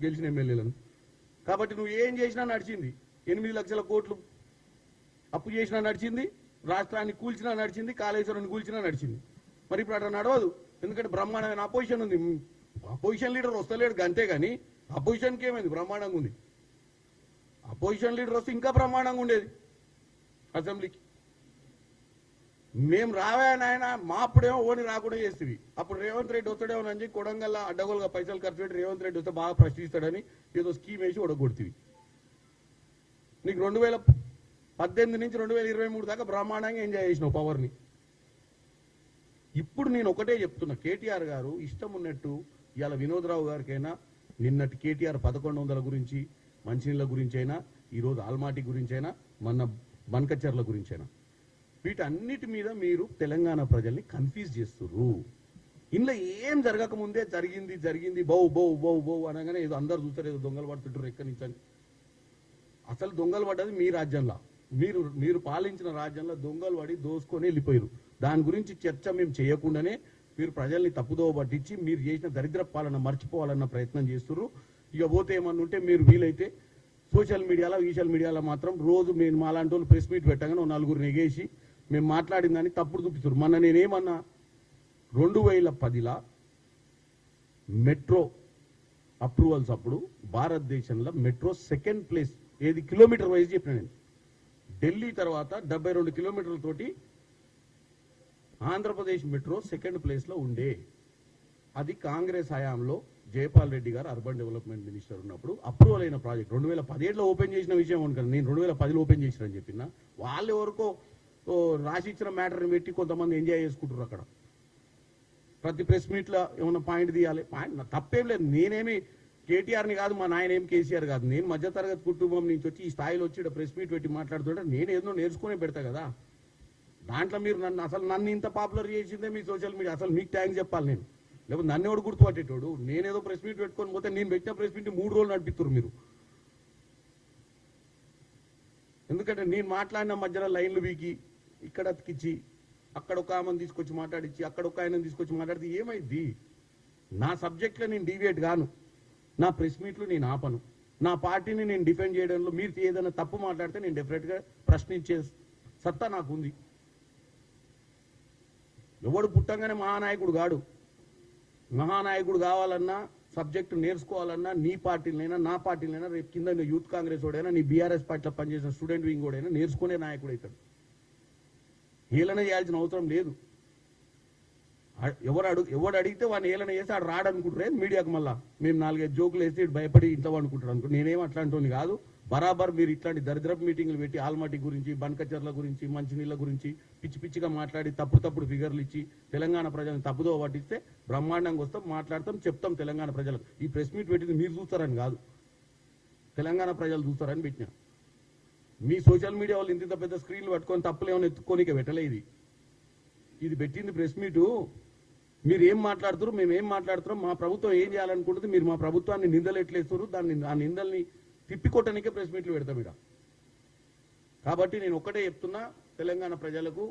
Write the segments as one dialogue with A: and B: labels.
A: గెలిచిన ఎమ్మెల్యేలను. కాబట్టి నువ్వు ఏం చేసినా నడిచింది. 8 లక్షల కోట్లు అప్పు చేసినా నడిచింది, రాష్ట్రాన్ని కూల్చినా నడిచింది, కాళేశ్వరాన్ని కూల్చినా నడిచింది. మరి ఇప్పుడు అట్లా నడవదు. ఎందుకంటే బ్రహ్మాండమైన అపోజిషన్ ఉంది. అపోజిషన్ లీడర్ వస్తలేడు అంతే, కానీ అపోజిషన్కి ఏమైంది? బ్రహ్మాండంగా ఉంది. అపోజిషన్ లీడర్ వస్తే ఇంకా బ్రహ్మాండంగా ఉండేది అసెంబ్లీకి. మేము రావా నాయన, మా అప్పుడేమో ఓని రాకుండా చేస్తుంది. అప్పుడు రేవంత్ రెడ్డి వస్తాడేమో అని చెప్పి కొడంగల్లా అడ్డగోలుగా పైసలు ఖర్చు పెట్టి రేవంత్ రెడ్డి వస్తే బాగా ప్రశ్నిస్తాడని ఏదో స్కీమ్ వేసి ఓడగొడుతుంది. నీకు 2018 నుంచి 2023 దాకా బ్రహ్మాండంగా ఎంజాయ్ చేసినావు పవర్ని. ఇప్పుడు నేను ఒకటే చెప్తున్నా, కేటీఆర్ గారు ఇష్టం ఉన్నట్టు ఇవాళ వినోద్రావు గారికైనా నిన్నటి కేటీఆర్ 1100 గురించి, మంచినీళ్ళ గురించి అయినా, ఈరోజు ఆల్మాటి గురించి అయినా, మన బన్కచర్ల గురించి అయినా, వీటన్నిటి మీద మీరు తెలంగాణ ప్రజల్ని కన్ఫ్యూజ్ చేస్తున్నారు. ఇంట్లో ఏం జరగకముందే జరిగింది బౌ బౌ బౌ బౌ అనగానే ఏదో అందరు చూస్తారు, ఏదో దొంగలు పడుతుంటారు ఎక్కడి నుంచి అని. అసలు దొంగలు పడ్డది మీ రాజ్యంలో, మీరు పాలించిన రాజ్యంలో దొంగలు పడి దోసుకొని వెళ్ళిపోయారు. దాని గురించి చర్చ మేము చేయకుండానే మీరు ప్రజల్ని తప్పుదోవ పట్టించి మీరు చేసిన దరిద్ర పాలన మర్చిపోవాలన్న ప్రయత్నం చేస్తున్నారు. ఇక పోతే ఏమన్నా ఉంటే మీరు వీలైతే సోషల్ మీడియాలో మాత్రం రోజు మేము మాలాంటి వాళ్ళు ప్రెస్ మీట్ పెట్టగానే 4 నెగేసి మేము మాట్లాడిందని తప్పుడు చూపిస్తారు. మొన్న నేనేమన్నా 2010లో మెట్రో అప్రూవల్స్ అప్పుడు భారతదేశంలో మెట్రో సెకండ్ ప్లేస్, ఏది కిలోమీటర్ వైజ్ చెప్పిన నేను. ఢిల్లీ తర్వాత 72 కిలోమీటర్లతోటి ఆంధ్రప్రదేశ్ మెట్రో సెకండ్ ప్లేస్లో ఉండే. అది కాంగ్రెస్ హయాంలో జయపాల్ రెడ్డి గారు అర్బన్ డెవలప్మెంట్ మినిస్టర్ ఉన్నప్పుడు అప్రూవల్ అయిన ప్రాజెక్ట్. 2017లో ఓపెన్ చేసిన విషయం అనుకోండి, నేను 2010లో ఓపెన్ చేసినని చెప్పిన. వాళ్ళు ఎవరికో రాసి ఇచ్చిన మ్యాటర్ని పెట్టి కొంతమంది ఎంజాయ్ చేసుకుంటారు అక్కడ. ప్రతి ప్రెస్ మీట్లో ఏమన్నా పాయింట్ తీయాలి, పాయింట్ తప్పేం లేదు. నేనేమి కేటీఆర్ని కాదు, మా నాయన ఏం కేసీఆర్ కాదు. నేను మధ్యతరగతి కుటుంబం నుంచి వచ్చి ఈ స్థాయిలో వచ్చి ప్రెస్ మీట్ పెట్టి మాట్లాడుతుంటే నేను ఏదో నేర్చుకునే పెడతా కదా. దాంట్లో మీరు నన్ను ఇంత పాపులర్ చేసిందే మీ సోషల్ మీడియా. అసలు మీకు థ్యాంక్స్ చెప్పాలి నేను, లేకపోతే నన్ను ఎవడు గుర్తుపట్టేటోడు. నేనేదో ప్రెస్ మీట్ పెట్టుకొని పోతే నేను పెట్టిన ప్రెస్ మీట్ 3 రోజులు నడిపిస్తారు మీరు. ఎందుకంటే నేను మాట్లాడిన మధ్యలో లైన్లు వీకి ఇక్కడ అతికిచ్చి అక్కడ ఒక ఆమెను తీసుకొచ్చి మాట్లాడించి అక్కడ ఒక ఆయనను తీసుకొచ్చి మాట్లాడితే ఏమైంది? నా సబ్జెక్ట్లో నేను డీవియేట్ గాను, నా ప్రెస్ మీట్లు నేను ఆపను, నా పార్టీని నేను డిఫెండ్ చేయడంలో మీరు ఏదైనా తప్పు మాట్లాడితే నేను డెఫినెట్గా ప్రశ్నించే సత్తా నాకుంది. ఎవడు పుట్టంగానే మహానాయకుడు కాడు. మహానాయకుడు కావాలన్నా, సబ్జెక్టు నేర్చుకోవాలన్నా, నీ పార్టీలైనా నా పార్టీలైనా, రేపు కింద యూత్ కాంగ్రెస్ వాడైనా, నీ బీఆర్ఎస్ పార్టీలో పనిచేసిన స్టూడెంట్ వింగ్ వాడైనా నేర్చుకునే నాయకుడు అవుతాడు. హేళన చేయాల్సిన అవసరం లేదు. ఎవడు అడిగితే వాడిని హేళన చేసి ఆడు రాడనుకుంటారే మీడియాకు. మళ్ళీ మేము 4-5 జోకులు వేసి భయపడి ఇంట్లో అనుకుంటాడు అనుకో. నేనేం అట్లాంటి కాదు. బరాబర్ మీరు ఇట్లాంటి దరిద్రపు మీటింగ్లు పెట్టి ఆల్మాటి గురించి, బన్కచర్ల గురించి, మంచినీళ్ళ గురించి పిచ్చి పిచ్చిగా మాట్లాడి తప్పుడు ఫిగర్లు ఇచ్చి తెలంగాణ ప్రజలను తప్పుదో పట్టిస్తే బ్రహ్మాండంగా వస్తాం, మాట్లాడతాం, చెప్తాం తెలంగాణ ప్రజలకు. ఈ ప్రెస్ మీట్ పెట్టింది మీరు చూస్తారని కాదు, తెలంగాణ ప్రజలు చూస్తారని పెట్టినా. మీ సోషల్ మీడియా వాళ్ళు ఇంత పెద్ద స్క్రీన్లు పట్టుకొని తప్పులు ఏమైనా ఎత్తుకోనిక పెట్టలే. ఇది పెట్టింది ప్రెస్ మీటు. మీరు ఏం మాట్లాడుతారు, మేము ఏం మాట్లాడుతున్నాం, మా ప్రభుత్వం ఏం చేయాలనుకుంటుంది, మీరు మా ప్రభుత్వాన్ని నిందలు ఎట్లేస్తారు, ఆ నిందల్ని తిప్పికొట్టడానికే ప్రెస్ మీట్లు పెడతాం ఇక్కడ. కాబట్టి నేను ఒక్కటే చెప్తున్నా తెలంగాణ ప్రజలకు,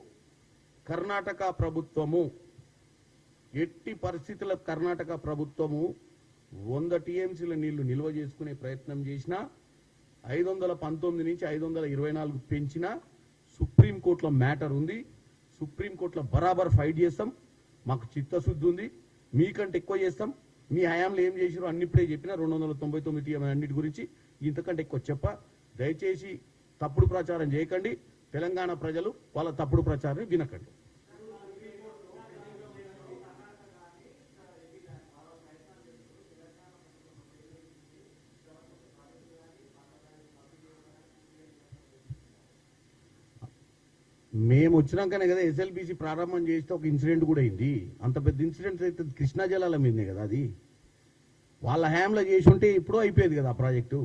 A: కర్ణాటక ప్రభుత్వము ఎట్టి పరిస్థితుల కర్ణాటక ప్రభుత్వము 100 టీఎంసీల నీళ్లు నిల్వ చేసుకునే ప్రయత్నం చేసినా 519 నుంచి 524 పెంచినా సుప్రీంకోర్టులో మ్యాటర్ ఉంది. సుప్రీంకోర్టులో బరాబర్ ఫైట్ చేస్తాం. మాకు చిత్తశుద్ధి ఉంది. మీకంటే ఎక్కువ చేస్తాం. మీ హయాంలో ఏం చేసిరో అన్నిప్పుడే చెప్పిన 299 టీఎం అన్నిటి గురించి ఇంతకంటే ఎక్కువ చెప్ప. దయచేసి తప్పుడు ప్రచారం చేయకండి. తెలంగాణ ప్రజలు వాళ్ళ తప్పుడు ప్రచారం వినకండి. మేము వచ్చినాకనే కదా ఎస్ఎల్బీసీ ప్రారంభం చేస్తే ఒక ఇన్సిడెంట్ కూడా అయింది. అంత పెద్ద ఇన్సిడెంట్ అయితే కృష్ణా జలాల మీదే కదా అది. వాళ్ళ హయాంలో చేసి ఉంటే ఎప్పుడో అయిపోయేది కదా ఆ ప్రాజెక్టు.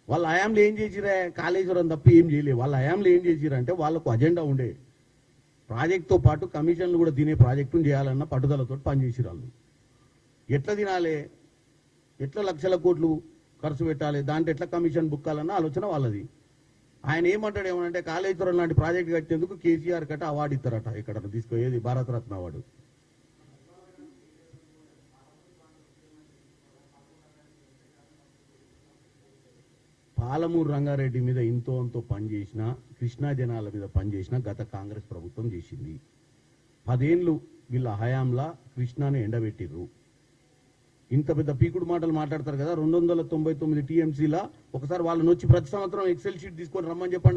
A: వాళ్ళ హయాంలో ఏం చేసిరా? కాళేశ్వరం తప్ప ఏం చేయలేదు. వాళ్ళ హయాంలో ఏం చేసిరంటే వాళ్ళకు అజెండా ఉండే, ప్రాజెక్టుతో పాటు కమిషన్లు కూడా తినే ప్రాజెక్టును చేయాలన్న పట్టుదలతో పనిచేసిరు వాళ్ళు. ఎట్లా తినాలి, ఎట్లా లక్షల కోట్లు ఖర్చు పెట్టాలి, దాంట్లో ఎట్లా కమిషన్ బుక్కాలన్న ఆలోచన వాళ్ళది. ఆయన ఏమంటాడు ఏమంటే కాళేశ్వరం లాంటి ప్రాజెక్టు కట్టేందుకు కేసీఆర్ కట్ట అవార్డు ఇస్తారట. ఇక్కడ తీసుకుపోయేది భారతరత్న అవార్డు. పాలమూరు రంగారెడ్డి మీద ఇంతో అంతో పనిచేసిన, కృష్ణా జనాల మీద పనిచేసిన గత కాంగ్రెస్ ప్రభుత్వం చేసింది. 10 ఏళ్ళు వీళ్ళ హయాంలా కృష్ణాని ఎండబెట్టిర్రు. ఇంత పెద్ద పీకుడు మాటలు మాట్లాడతారు కదా. 299 టీఎంసీలా ఒకసారి వాళ్ళని వచ్చి ప్రతి సంవత్సరం ఎక్సెల్ షీట్ తీసుకొని రమ్మని చెప్పండి.